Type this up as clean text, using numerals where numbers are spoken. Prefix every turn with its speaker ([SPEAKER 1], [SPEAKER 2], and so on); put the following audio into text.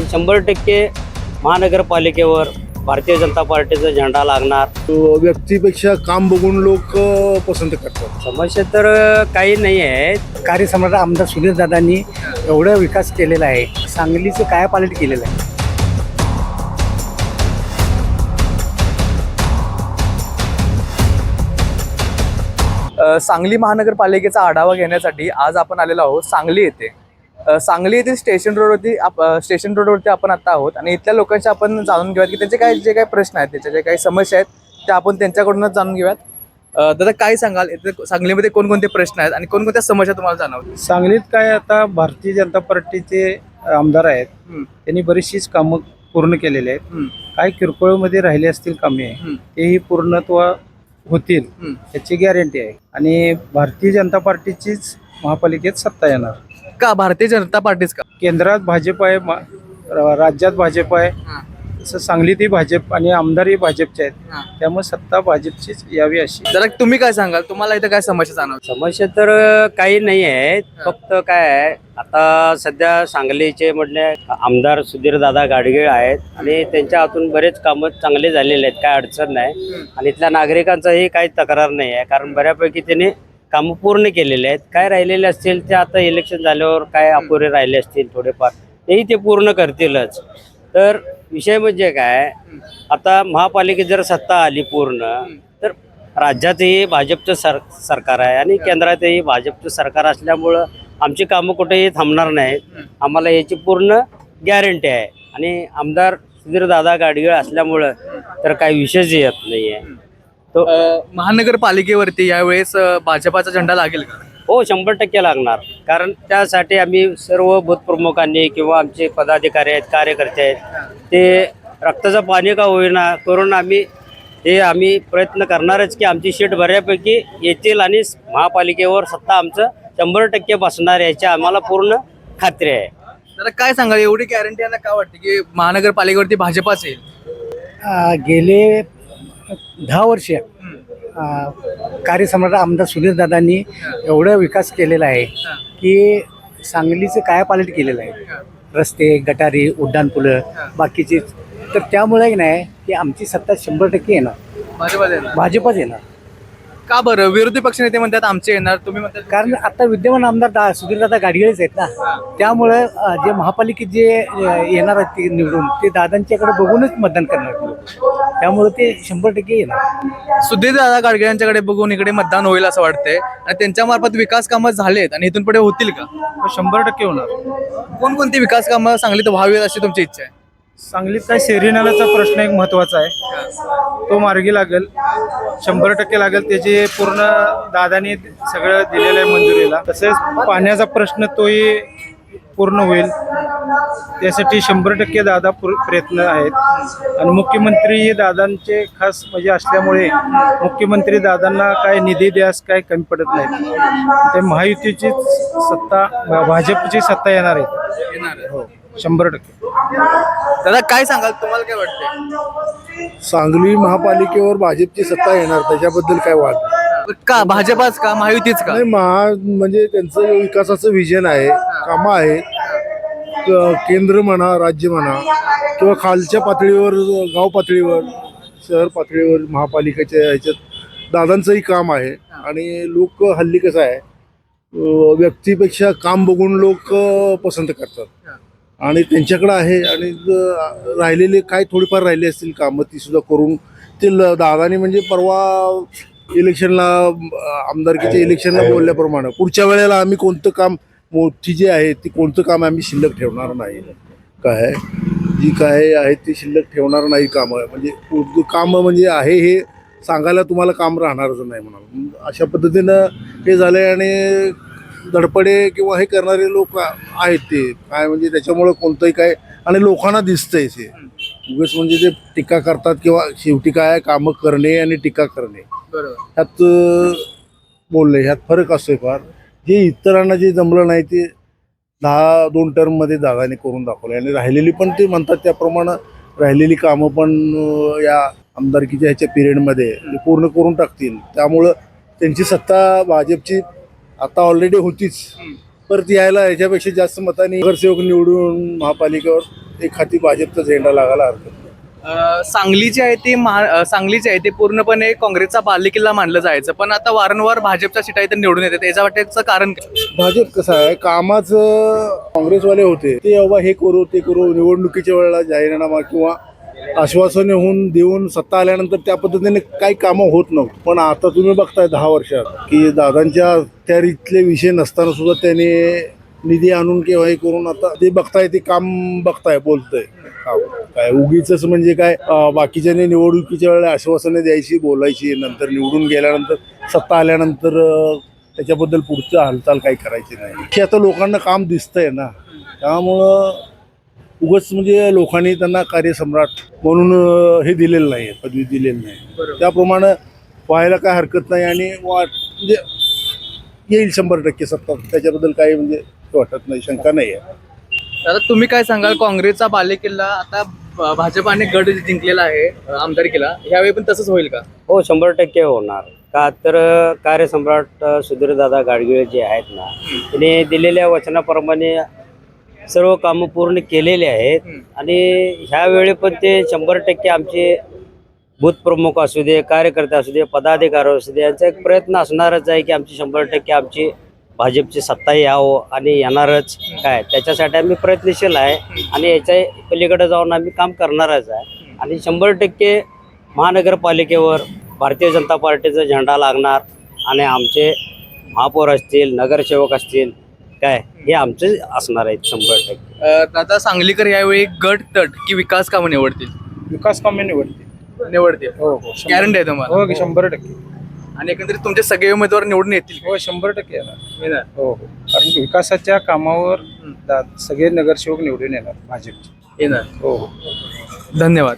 [SPEAKER 1] आणि 100% महानगरपालिकेवर भारतीय जनता पार्टीचा झेंडा लागणार.
[SPEAKER 2] व्यक्तीपेक्षा काम बघून लोक पसंत करतात.
[SPEAKER 1] समस्या तर काही नाही आहेत.
[SPEAKER 3] कार्यसम्राट आमदार सुधीर दादांनी एवढा विकास केलेला आहे, सांगलीचं कायापालट केलेलं आहे.
[SPEAKER 4] सांगली महानगरपालिकेचा आढावा घेण्यासाठी आज आपण आलेलो आहोत सांगली येथे. सांगली येथील स्टेशन रोडवरती आपण आता आहोत आणि इथल्या लोकांशी आपण जाणून घेऊयात की त्यांचे जे काही प्रश्न आहेत, त्याच्या जे काही समस्या आहेत त्या आपण त्यांच्याकडूनच जाणून घेऊयात. दादा काय सांगाल, इथे सांगलीमध्ये कोणकोणते प्रश्न आहेत आणि कोणकोणत्या समस्या तुम्हाला जाणवतात?
[SPEAKER 3] सांगलीत काय आता भारतीय जनता पार्टीचे आमदार आहेत, त्यांनी बरीचशीच कामं पूर्ण केलेली आहेत. काही किरकोळमध्ये राहिले असतील कामे, तेही पूर्णत्व होतील याची गॅरंटी आहे. आणि भारतीय जनता पार्टीचीच महापालिकेत सत्ता येणार.
[SPEAKER 4] का भारतीय जनता पार्टीच का?
[SPEAKER 3] केंद्रात भाजप आहे, राज्यात भाजप आहे, तसं सांगलीतही भाजप आणि आमदारही भाजपचे आहेत, त्यामुळे सत्ता भाजपचीच यावी अशी.
[SPEAKER 4] जरा तुम्ही काय सांगाल, तुम्हाला इथं काय समस्या जाणवतात?
[SPEAKER 1] समस्या तर काही नाही आहेत. फक्त काय आहे, आता सध्या सांगलीचे म्हटले आमदार सुधीरदादा गाडगीळ आहेत आणि त्यांच्या हातून बरेच कामं चांगले झालेले आहेत, काय अडचण नाही. आणि इथल्या नागरिकांचाही काही तक्रार नाही आहे, कारण बऱ्यापैकी त्यांनी कामं पूर्ण केलेले आहेत. काय राहिलेले असतील ते आता इलेक्शन झाल्यावर काय अपुरे राहिले असतील थोडेफार, तेही ते पूर्ण करतीलच. तर विषय म्हणजे काय, आता महापालिकेत जर सत्ता आली पूर्ण, तर राज्यातही भाजपचं सरकार आहे आणि केंद्रातही भाजपचं सरकार असल्यामुळं आमची कामं कुठेही थांबणार नाहीत. आम्हाला याची पूर्ण गॅरंटी आहे. आणि आमदार सुधीरदादा गाडगीळ असल्यामुळं तर काही विषयच येत नाही आहे. तो
[SPEAKER 4] महानगरपालिकेवरती यावेळेस भाजपाचा झेंडा लागेल का?
[SPEAKER 1] हो, 100% लागणार. कारण त्यासाठी आम्ही सर्व बूथप्रमुखांनी किंवा आमचे पदाधिकारी आहेत, कार्यकर्ते आहेत, ते रक्ताचं पाणी का होईना करून आम्ही प्रयत्न करणारच की आमची सीट बऱ्यापैकी येतील आणि महापालिकेवर सत्ता आमचं 100% बसणार याची आम्हाला पूर्ण खात्री आहे.
[SPEAKER 4] तर काय सांगाल, एवढी गॅरंटी यांना का वाटते की महानगरपालिकेवरती भाजपाच येईल?
[SPEAKER 3] गेले 10 वर्ष कार्यसम्राट आमदार सुधीर दादांनी एवढा विकास केलेला आहे की सांगलीचं कायापालट केलेलं आहे. रस्ते, गटारी, उड्डाणपुलं, बाकीचे. तर त्यामुळे नाही की आमची सत्ता 100% येणार, भाजपच येणार.
[SPEAKER 4] का बरं? विरोधी पक्षनेते म्हणतात आमचे येणार, तुम्ही म्हणतात
[SPEAKER 3] कारण आता विद्यमान आमदार सुधीरदादा गाडगीळच आहेत ना, त्यामुळं जे महापालिकेत जे येणार आहेत ते निवडून, ते दादांच्याकडे बघूनच मतदान करणार लोक. त्यामुळे ते 100% येणार.
[SPEAKER 4] सुधीरदादा गाडगे यांच्याकडे बघून इकडे मतदान होईल असं वाटतंय आणि त्यांच्या मार्फत विकास कामं झालेत आणि इथून पुढे होतील का?
[SPEAKER 3] 100% होणार.
[SPEAKER 4] कोणकोणती विकास कामं सांगलीत व्हावी अशी तुमची इच्छा आहे?
[SPEAKER 3] सांगलीत काय शहरी नाल्याचा प्रश्न एक महत्त्वाचा आहे, तो मार्गी लागेल, 100% लागेल. त्याची पूर्ण दादानी सगळं दिलेलं आहे मंजुरीला. तसेच पाण्याचा प्रश्न तोही पूर्ण होईल, त्यासाठी 100% दादा प्रयत्न आहेत. आणि मुख्यमंत्री हे दादांचे खास म्हणजे असल्यामुळे मुख्यमंत्री दादांना काय निधी द्यास काय कमी पडत नाही. ते महायुतीची सत्ता, भाजपची सत्ता येणार आहे. हो, 100%.
[SPEAKER 4] दादा काय सांगाल, तुम्हाला काय वाटतंय?
[SPEAKER 2] सांगली महापालिकेवर भाजपची सत्ता येणार, त्याच्याबद्दल काय वाद
[SPEAKER 4] का? भाजपाच का, महायुतीच का?
[SPEAKER 2] नाही. म्हणजे त्यांचं विकासाचं विजन आहे, कामं आहेत. केंद्र म्हणा, राज्य म्हणा किंवा खालच्या पातळीवर, गाव पातळीवर, शहर पातळीवर महापालिकेच्या ह्याच्यात दादांचंही काम आहे. आणि लोक हल्ली कसं आहे, व्यक्तीपेक्षा काम बघून लोक पसंत करतात आणि त्यांच्याकडं आहे. आणि राहिलेले काय थोडीफार राहिली असतील कामं, ती सुद्धा करून ते दादानी म्हणजे परवा इलेक्शनला, आमदारकीच्या इलेक्शनला बोलल्याप्रमाणे पुढच्या वेळेला आम्ही कोणतं काम मोठी जी आहे ती कोणतं काम आम्ही शिल्लक ठेवणार नाही. जी काय आहे ती शिल्लक ठेवणार नाही. कामं म्हणजे कामं म्हणजे आहे हे सांगायला तुम्हाला काम राहणारच नाही म्हणा, अशा पद्धतीनं हे झालं आहे. आणि धडपडे किंवा हे करणारे लोक आहेत ते काय म्हणजे त्याच्यामुळं कोणतंही काय, आणि लोकांना दिसतंय ते उगाच म्हणजे ते टीका करतात किंवा शेवटी काय कामं करणे आणि टीका करणे ह्यात बोलले, ह्यात फरक असतोय फार. जे इतरांना जे जमलं नाही ते 2 टर्ममध्ये दादाने करून दाखवले आणि राहिलेली पण ते म्हणतात त्याप्रमाणे राहिलेली कामं पण या आमदारकीच्या ह्याच्या पिरियडमध्ये पूर्ण करून टाकतील. त्यामुळं त्यांची सत्ता भाजपची आता ऑलरेडी होतीच, परत यायला याच्यापेक्षा जास्त मतांनी नगरसेवक निवडून महापालिकेवर एक हाती भाजपचा झेंडा लागायला हरकत नाही.
[SPEAKER 4] सांगली जे आहे ते सांगलीचे आहे ते पूर्णपणे काँग्रेसचा बालेकिल्ला मानलं जायचं, पण आता वारंवार भाजपच्या सीटा इथे निवडून येतात. याच्या वाटेचं कारण काय?
[SPEAKER 2] भाजप कसं आहे, कामाचं काँग्रेसवाले होते ते बाबा हे करू ते करू, निवडणुकीच्या वेळेला जाहीरनामा किंवा आश्वासन देऊन सत्ता आल्यानंतर त्या पद्धतीने काही कामं होत नव्हतं. पण आता तुम्ही बघताय 10 वर्षात की दादांच्या त्या रीतले विषय नसताना सुद्धा त्याने निधी आणून किंवा हे करून आता ते बघताय, ते काम बघताय, बोलतंय. काय उगीच म्हणजे काय, बाकीच्याने निवडणुकीच्या वेळेला आश्वासने द्यायची, बोलायची, नंतर निवडून गेल्यानंतर सत्ता आल्यानंतर त्याच्याबद्दल पुढचं हालचाल काही करायची नाही. हे आता लोकांना काम दिसतंय ना, त्यामुळं उगाच म्हणजे लोकांनी त्यांना कार्यसम्राट म्हणून हे दिलेलं नाही, पदवी दिलेली नाही. त्याप्रमाणे व्हायला काय हरकत नाही आणि म्हणजे येईल 100% सत्ता, त्याच्याबद्दल काही म्हणजे वाटत नाही, शंका नाही आहे.
[SPEAKER 4] आता तुम्ही काय सांगाल, काँग्रेसचा बालेकिल्ला आता भाजपाने गड जिंकलेला आहे आमदारकीला, ह्यावेळी पण तसंच होईल का?
[SPEAKER 1] हो, 100% होणार. का तर कार्यसम्राट सुधीरदादा गाडगीळ जे आहेत ना, त्यांनी दिलेल्या वचनाप्रमाणे सर्व कामं पूर्ण केलेले आहेत. आणि ह्यावेळी पण ते 100% आमचे बूथ प्रमुख असू दे, कार्यकर्ते असू दे, पदाधिकारी असू दे, यांचा एक प्रयत्न असणारच आहे की आमची 100% आमची भाजपची सत्ता यावं आणि येणारच. काय त्याच्यासाठी आम्ही प्रयत्नशील आहे आणि याच्या पलीकडे जाऊन आम्ही काम करणारच आहे. आणि 100% महानगरपालिकेवर भारतीय जनता पार्टीचा झेंडा लागणार आणि आमचे महापौर असतील, नगरसेवक असतील, काय हे आमचे असणार आहेत 100%.
[SPEAKER 4] आता सांगलीकर यावेळी गट तट की विकास कामं निवडतील?
[SPEAKER 3] विकास कामे निवडते.
[SPEAKER 4] हो, गॅरंटी आहे तुम्हाला?
[SPEAKER 3] हो, 100%.
[SPEAKER 4] आणि एकंदरीत तुमचे सगळे उमेदवार निवडून येतील?
[SPEAKER 3] हो, 100% येणार. हो, कारण विकासाच्या कामावर सगळे नगरसेवक निवडून येणार भाजपचे.
[SPEAKER 4] येणार.
[SPEAKER 3] हो.
[SPEAKER 4] धन्यवाद.